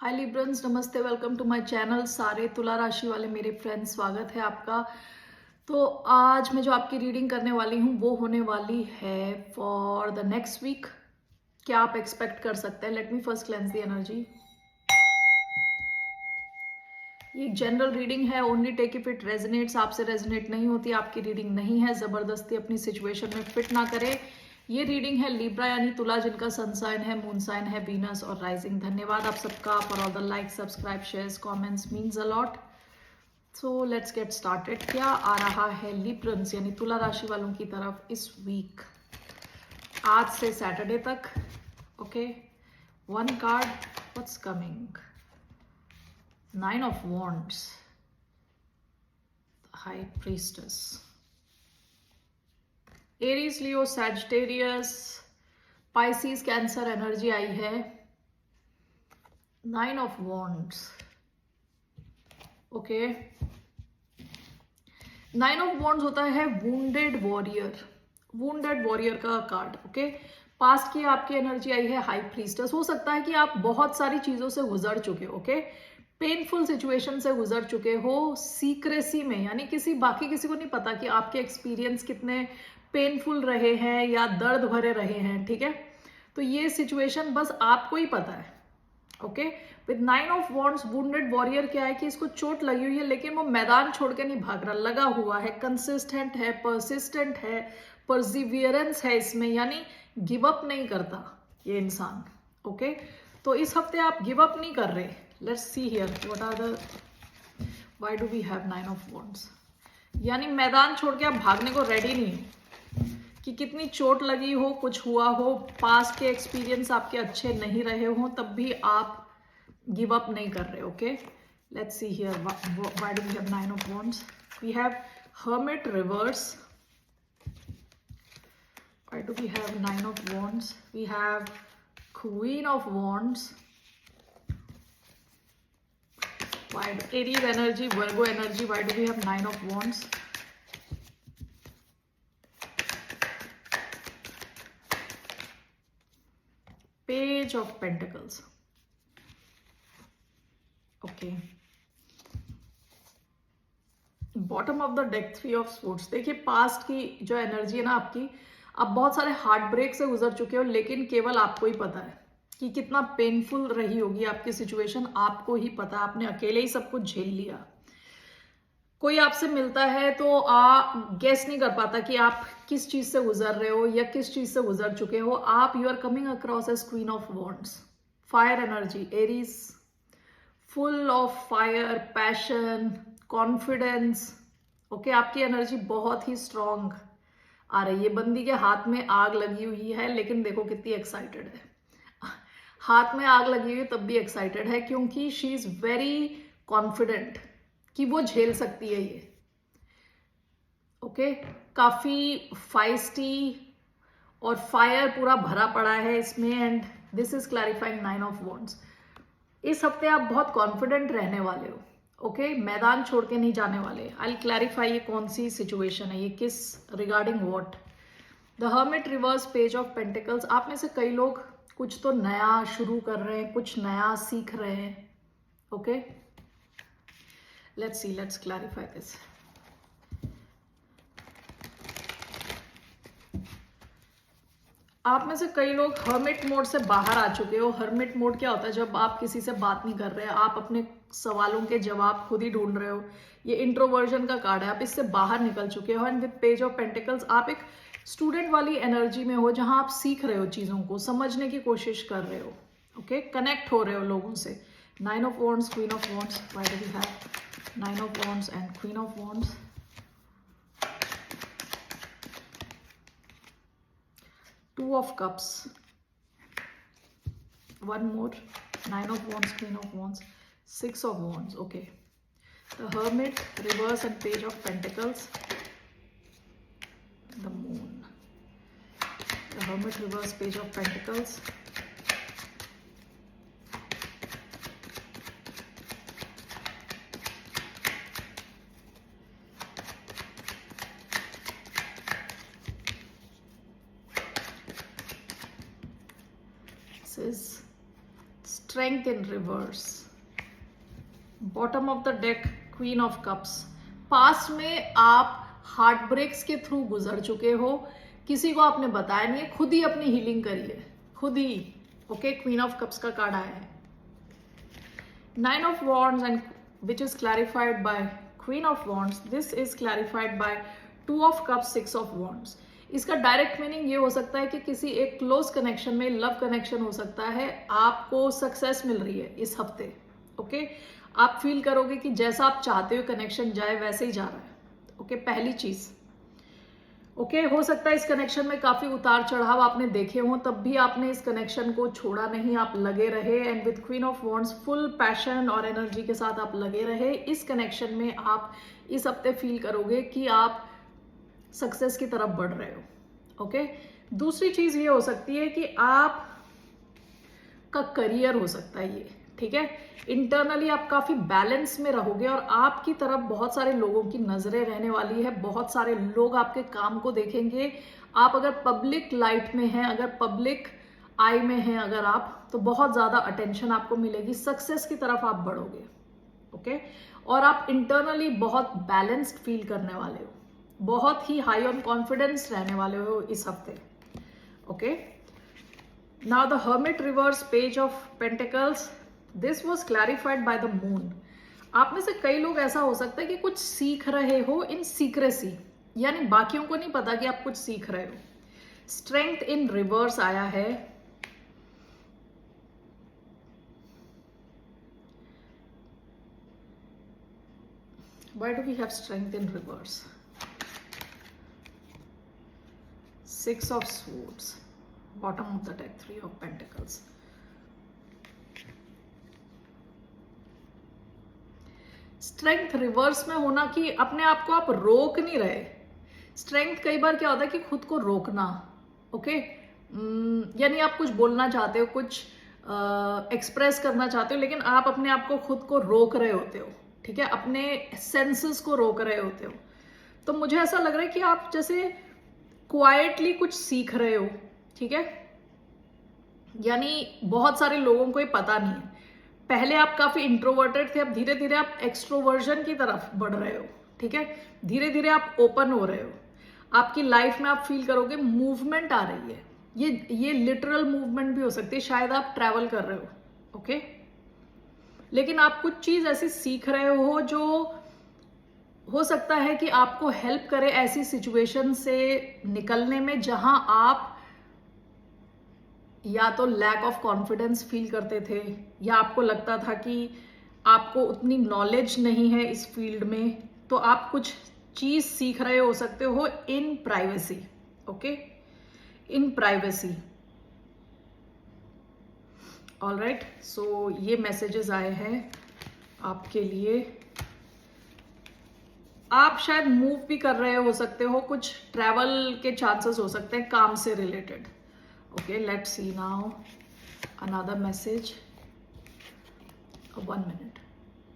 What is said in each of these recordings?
हाय Librans, नमस्ते, welcome to my channel. सारे तुला राशि वाले मेरे फ्रेंड्स, स्वागत है आपका। तो आज मैं जो आपकी रीडिंग करने वाली हूँ वो होने वाली है फॉर द नेक्स्ट वीक। क्या आप एक्सपेक्ट कर सकते हैं? Let me first cleanse the energy. ये एक जनरल रीडिंग है, only take if it resonates. आपसे रेजोनेट नहीं होती, आपकी रीडिंग नहीं है। जबरदस्ती अपनी सिचुएशन में फिट ना करें। ये रीडिंग है लिब्रा यानी तुला, जिनका सन साइन है, मून साइन है वीनस और राइजिंग। धन्यवाद आप सबका for all the like, subscribe, shares, comments, means a lot. So let's get started. क्या आ रहा है लिब्रंस यानी तुला राशि वालों की तरफ इस वीक, आज से सैटरडे तक? Okay, one card, what's coming? Nine of wands, high priestess, Aries, Leo, Sagittarius, Pisces, cancer energy आई है। Nine of wands, okay. Nine of wands होता है वुंडेड वॉरियर, वुंडेड वॉरियर का कार्ड। ओके, पास्ट की आपकी energy आई है high priestess. हो सकता है कि आप बहुत सारी चीजों से गुजर चुके हो। ओके, पेनफुल सिचुएशन से गुजर चुके हो, सीक्रेसी में, यानी बाकी किसी को नहीं पता कि आपके एक्सपीरियंस कितने पेनफुल रहे हैं या दर्द भरे रहे हैं। ठीक है, तो ये सिचुएशन बस आपको ही पता है। Okay, with nine of wands, wounded warrior क्या है कि इसको चोट लगी हुई है, लेकिन वो मैदान छोड़ के नहीं भाग रहा, लगा हुआ है, कंसिस्टेंट है, परसिस्टेंट है, परसिवियरेंस है इसमें, यानी गिव अप नहीं करता ये इंसान। ओके, तो इस हफ्ते आप गिव अप नहीं कर रहे। Let's see here what are the, why do we have nine of wands, यानी मैदान छोड़ के आप भागने को रेडी नहीं हो। कि कितनी चोट लगी हो, कुछ हुआ हो, पास्ट के एक्सपीरियंस आपके अच्छे नहीं रहे हो, तब भी आप गिव अप नहीं कर रहे। Okay, let's see here why do we have nine of wands. We have hermit reverse. Why do we have nine of wands? We have queen of wands. Why do, Aries energy, Virgo energy, why do we have nine of wands? Page of pentacles. Okay, bottom of the deck, three of sports. देखिए, past की जो energy है ना आपकी, आप बहुत सारे heart break से गुजर चुके हो, लेकिन केवल आपको ही पता है कि कितना पेनफुल रही होगी आपकी सिचुएशन। आपको ही पता है, आपने अकेले ही सब कुछ झेल लिया। कोई आपसे मिलता है तो गेस नहीं कर पाता कि आप किस चीज से गुजर रहे हो या किस चीज से गुजर चुके हो। आप you are coming across as queen of wands, fire energy, Aries, full of fire, passion, confidence. Okay, आपकी एनर्जी बहुत ही स्ट्रांग आ रही है। बंदी के हाथ में आग लगी हुई है, लेकिन देखो कितनी एक्साइटेड है। हाथ में आग लगी हुई है तब भी एक्साइटेड है, क्योंकि शी इज वेरी कॉन्फिडेंट कि वो झेल सकती है ये। ओके, काफी फाइस्टी और फायर पूरा भरा पड़ा है इसमें, and this is clarifying nine of wands. इस हफ्ते आप बहुत कॉन्फिडेंट रहने वाले हो। ओके, मैदान छोड़ के नहीं जाने वाले। आई क्लैरिफाई ये कौन सी सिचुएशन है, ये किस regarding what. The hermit reverse, page of pentacles. आप में से कई लोग कुछ तो नया शुरू कर रहे हैं, कुछ नया सीख रहे हैं। Okay, let's C, let's clarify this. आप में से कई लोग हर्मिट मोड से बाहर आ चुके हो। हर्मिट मोड क्या होता है? जब आप किसी से बात नहीं कर रहे, आप अपने सवालों के जवाब खुद ही ढूंढ रहे हो। ये इंट्रोवर्जन का कार्ड है, आप इससे बाहर निकल चुके हो। And with page of pentacles, आप एक स्टूडेंट वाली एनर्जी में हो, जहां आप सीख रहे हो, चीजों को समझने की कोशिश कर रहे हो। ओके, कनेक्ट हो रहे हो लोगों से। Nine of wands, queen of wands, why do we have nine of wands and queen of wands? Two of cups, one more, nine of wands, queen of wands, six of wands. Okay, the hermit reverse and page of pentacles, the moon, the hermit reverse, page of pentacles, is strength in reverse, bottom of the deck queen of cups. Past में आप heart breaks के through गुजर चुके हो, किसी को आपने बताया नहीं है, खुद ही अपनी हीलिंग करी है, खुद ही। ओके, क्वीन ऑफ कप्स का कार्ड आया है। 9 of wands and which is clarified by queen of wands, this is clarified by 2 of cups 6 of wands। इसका डायरेक्ट मीनिंग ये हो सकता है कि किसी एक क्लोज कनेक्शन में, लव कनेक्शन हो सकता है, आपको सक्सेस मिल रही है इस हफ्ते। ओके, आप फील करोगे कि जैसा आप चाहते हो कनेक्शन जाए वैसे ही जा रहा है। ओके, पहली चीज। ओके, हो सकता है इस कनेक्शन में काफी उतार चढ़ाव आपने देखे हो, तब भी आपने इस कनेक्शन को छोड़ा नहीं, आप लगे रहे। And with queen of wands full passion और एनर्जी के साथ आप लगे रहे। इस कनेक्शन में आप इस हफ्ते फील करोगे कि आप सक्सेस की तरफ बढ़ रहे हो। ओके, दूसरी चीज ये हो सकती है कि आप का करियर हो सकता है ये, ठीक है। इंटरनली आप काफी बैलेंस में रहोगे और आपकी तरफ बहुत सारे लोगों की नजरें रहने वाली है, बहुत सारे लोग आपके काम को देखेंगे। आप अगर पब्लिक लाइट में हैं, अगर पब्लिक आई में हैं अगर आप, तो बहुत ज्यादा अटेंशन आपको मिलेगी, सक्सेस की तरफ आप बढ़ोगे। ओके, और आप इंटरनली बहुत बैलेंस्ड फील करने वाले हो, बहुत ही हाई ऑन कॉन्फिडेंस रहने वाले हो इस हफ्ते। Okay, now the hermit reverse, page of pentacles, this was clarified by the moon. आप में से कई लोग ऐसा हो सकता है कि कुछ सीख रहे हो इन सीक्रेसी, यानी बाकियों को नहीं पता कि आप कुछ सीख रहे हो। स्ट्रेंथ इन रिवर्स आया है। Why do we have strength in reverse? 6 of swords, bottom of the deck 3 of pentacles। Strength reverse में होना कि अपने आप को आप रोक नहीं रहे। स्ट्रेंथ कई बार क्या होता है कि खुद को रोकना। ओके, यानी आप कुछ बोलना चाहते हो, कुछ एक्सप्रेस करना चाहते हो, लेकिन आप अपने आप को खुद को रोक रहे होते हो, ठीक है, अपने सेंसेस को रोक रहे होते हो। तो मुझे ऐसा लग रहा है कि आप जैसे क्वाइटली कुछ सीख रहे हो, ठीक है, यानी बहुत सारे लोगों को ये पता नहीं है। पहले आप काफी इंट्रोवर्टेड थे, अब धीरे धीरे आप एक्सट्रोवर्जन की तरफ बढ़ रहे हो, ठीक है, धीरे धीरे आप ओपन हो रहे हो। आपकी लाइफ में आप फील करोगे मूवमेंट आ रही है, ये लिटरल मूवमेंट भी हो सकती है, शायद आप ट्रैवल कर रहे हो। ओके, लेकिन आप कुछ चीज ऐसी सीख रहे हो जो हो सकता है कि आपको हेल्प करे ऐसी सिचुएशन से निकलने में जहां आप या तो लैक ऑफ कॉन्फिडेंस फील करते थे, या आपको लगता था कि आपको उतनी नॉलेज नहीं है इस फील्ड में, तो आप कुछ चीज सीख रहे हो सकते हो इन प्राइवेसी। ओके, इन प्राइवेसी। ऑलराइट, सो ये मैसेजेस आए हैं आपके लिए। आप शायद मूव भी कर रहे हो सकते हो, कुछ ट्रैवल के चांसेस हो सकते हैं काम से related. Okay, let's see now another message. 1 minute.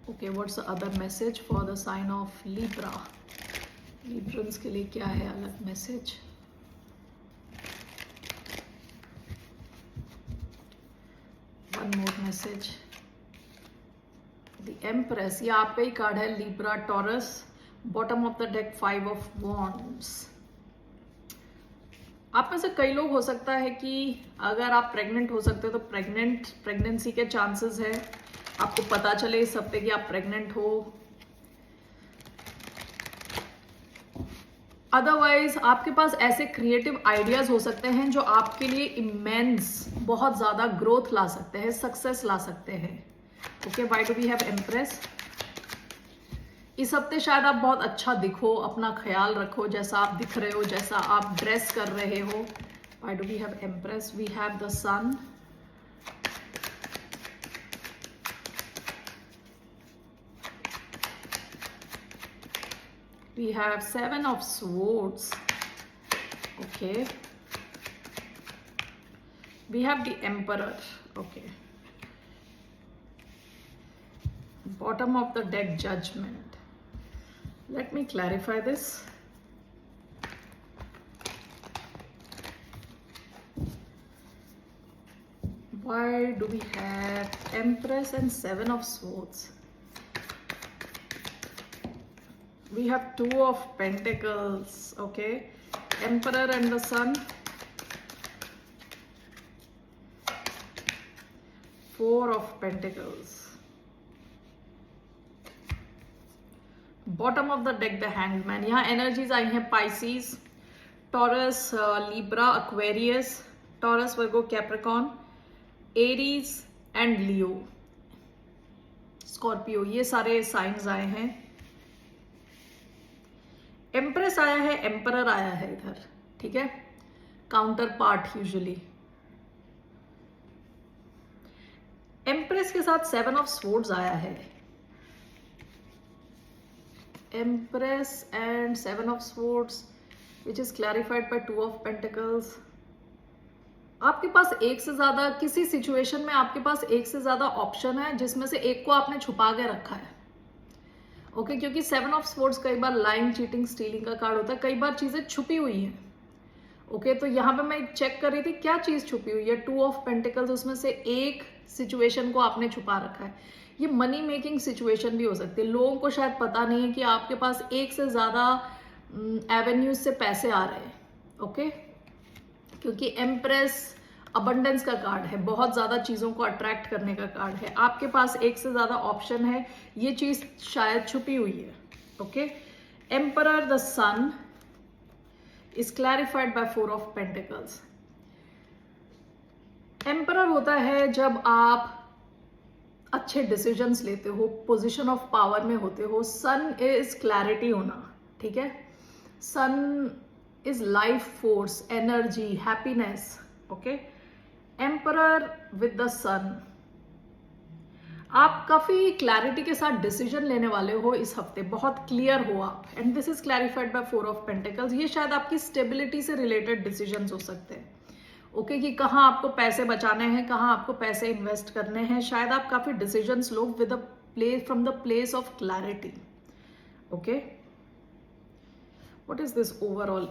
Okay, what's the other message for the sign of Libra? Librans के लिए क्या है अलग message? One more message. The Empress, ये आपका ही कार्ड है, Libra, Taurus. Bottom of the deck 5 of Wands. आप में से कई लोग हो सकता है कि अगर आप प्रेग्नेंट हो सकते हो तो प्रेगनेंसी के चांसेस है, आपको पता चले इस हफ्ते कि आप प्रेग्नेंट हो। अदरवाइज आपके पास ऐसे क्रिएटिव आइडियाज हो सकते हैं जो आपके लिए इमेंस, बहुत ज्यादा ग्रोथ ला सकते हैं, सक्सेस ला सकते हैं। Okay, why do we have empress? इस हफ्ते शायद आप बहुत अच्छा दिखो, अपना ख्याल रखो, जैसा आप दिख रहे हो, जैसा आप ड्रेस कर रहे हो। Why do we have Empress? We have the Sun. We have 7 of Swords. Okay. We have the Emperor. Okay. Bottom of the deck, Judgment. Let me clarify this. Why do we have Empress and Seven of Swords? We have Two of Pentacles, okay? Emperor and the Sun. Four of Pentacles. Bottom of the deck, the Hanged Man. यहाँ energies आई हैं Pisces, Taurus, Libra, Aquarius, Taurus, Virgo, Capricorn, Aries and Leo, Scorpio. ये सारे science आए हैं. Empress आया है, emperor आया है इधर, ठीक है, काउंटर पार्ट यूजुअली. एम्प्रेस के साथ सेवन ऑफ स्वॉर्ड्स आया है. Empress and Seven of Swords, which is clarified by Two of Pentacles. आपके पास एक से ज्यादा किसी सिचुएशन में आपके पास एक से ज्यादा ऑप्शन है जिसमें से एक को आपने छुपा के रखा है. ओके क्योंकि सेवन ऑफ स्वॉर्ड्स कई बार लाइन, चीटिंग, स्टीलिंग का कार्ड होता है. कई बार चीजें छुपी हुई हैं. ओके तो यहाँ पे मैं चेक कर रही थी क्या चीज छुपी हुई है. टू ऑफ पेंटिकल्स, उसमें से एक सिचुएशन को आपने छुपा रखा है. ये मनी मेकिंग सिचुएशन भी हो सकती है. लोगों को शायद पता नहीं है कि आपके पास एक से ज्यादा एवेन्यूज से पैसे आ रहे हैं. ओके क्योंकि एम्प्रेस अबंडेंस का कार्ड है, बहुत ज्यादा चीजों को अट्रैक्ट करने का कार्ड है. आपके पास एक से ज्यादा ऑप्शन है, ये चीज शायद छुपी हुई है. Okay emperor the sun is clarified by four of pentacles. Emperor होता है जब आप अच्छे डिसीजंस लेते हो, पोजीशन ऑफ पावर में होते हो. सन इज क्लैरिटी होना, ठीक है. Sun is life force, energy, happiness. Okay emperor with the sun, आप काफी क्लैरिटी के साथ डिसीजन लेने वाले हो इस हफ्ते. बहुत क्लियर हो आप. And this is clarified by four of pentacles. ये शायद आपकी स्टेबिलिटी से रिलेटेड डिसीजंस हो सकते हैं. ओके कि कहाँ आपको पैसे बचाने हैं, कहाँ आपको पैसे इन्वेस्ट करने हैं. शायद आप काफी decisions low with place from the place of clarity. Okay what is this overall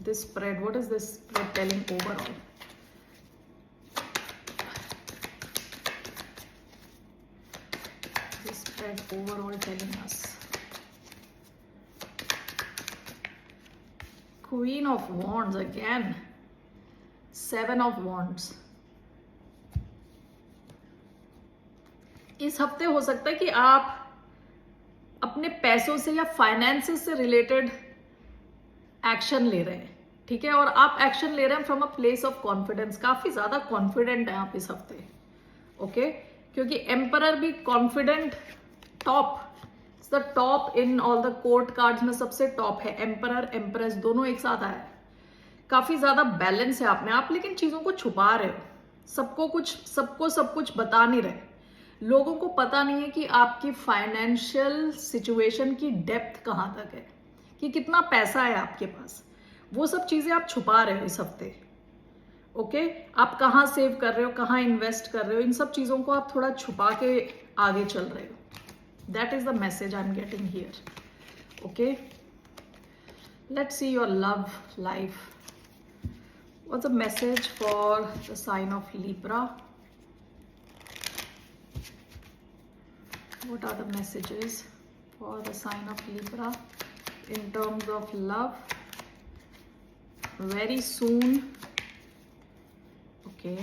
this spread? What is this spread telling overall? This spread overall telling us Queen of Wands again, Seven of Wands. इस हफ्ते हो सकता है कि आप अपने पैसों से या फाइनेंसेस से रिलेटेड एक्शन ले रहे हैं, ठीक है. और आप एक्शन ले रहे हैं from a place of confidence. काफी ज्यादा कॉन्फिडेंट है आप इस हफ्ते. ओके क्योंकि एम्परर भी confident, top, the top in all the court cards में सबसे टॉप है. एम्परर एम्प्रेस दोनों एक साथ आया है. काफी ज्यादा बैलेंस है आप में. आप लेकिन चीजों को छुपा रहे हो, सबको सब कुछ बता नहीं रहे. लोगों को पता नहीं है कि आपकी फाइनेंशियल सिचुएशन की डेप्थ कहां तक है, कि कितना पैसा है आपके पास. वो सब चीजें आप छुपा रहे हो इस हफ्ते. ओके आप कहाँ सेव कर रहे हो, कहाँ इन्वेस्ट कर रहे हो, इन सब चीजों को आप थोड़ा छुपा के आगे चल रहे हो. That is the message I am getting here. Okay let's see your love life. What's the message for the sign of Libra? What are the messages for the sign of Libra in terms of love? Very soon. Okay.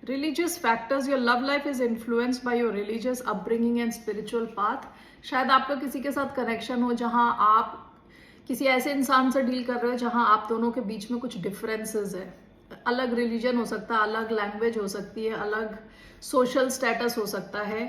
Religious factors. Your love life is influenced by your religious upbringing and spiritual path. शायद आपका किसी के साथ connection हो जहां आप किसी ऐसे इंसान से डील कर रहे हो जहां आप दोनों के बीच में कुछ डिफरेंसेस है. अलग रिलीजन हो सकता है, अलग लैंग्वेज हो सकती है, अलग सोशल स्टेटस हो सकता है.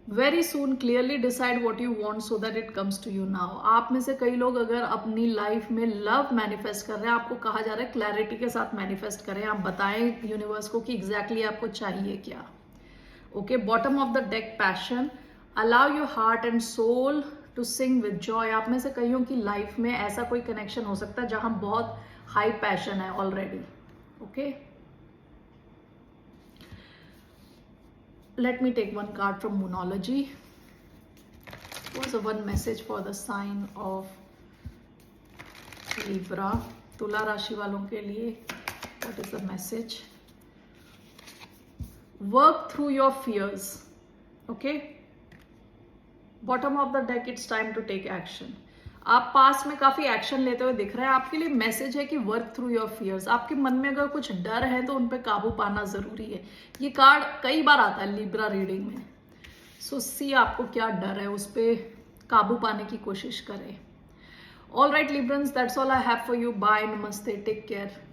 Very soon clearly decide what you want so that it comes to you now. आप में से कई लोग अगर अपनी लाइफ में लव मैनिफेस्ट कर रहे हैं, आपको कहा जा रहा है क्लैरिटी के साथ मैनिफेस्ट करें. आप बताएं यूनिवर्स को कि एग्जैक्टली आपको चाहिए क्या. Okay bottom of the deck passion. Allow your heart and soul to sing with joy. आप में से कईयों की लाइफ में ऐसा कोई कनेक्शन हो सकता है जहां बहुत हाई पैशन है already. Okay let me take one card from Moonology. What's the one message for the sign of Libra? तुला राशि वालों के लिए What is the message? Work through your fears. Okay? Bottom of the deck, it's time to take action. आप past में काफी action लेते हुए दिख रहे हैं. आपके लिए मैसेज है कि वर्क थ्रू योर फियर्स. आपके मन में अगर कुछ डर है तो उन पे काबू पाना जरूरी है. ये कार्ड कई बार आता है लिब्रा रीडिंग में. सो सी आपको क्या डर है, उस पे काबू पाने की कोशिश करें. All right Librans, that's all I have for you. Bye, नमस्ते, टेक केयर.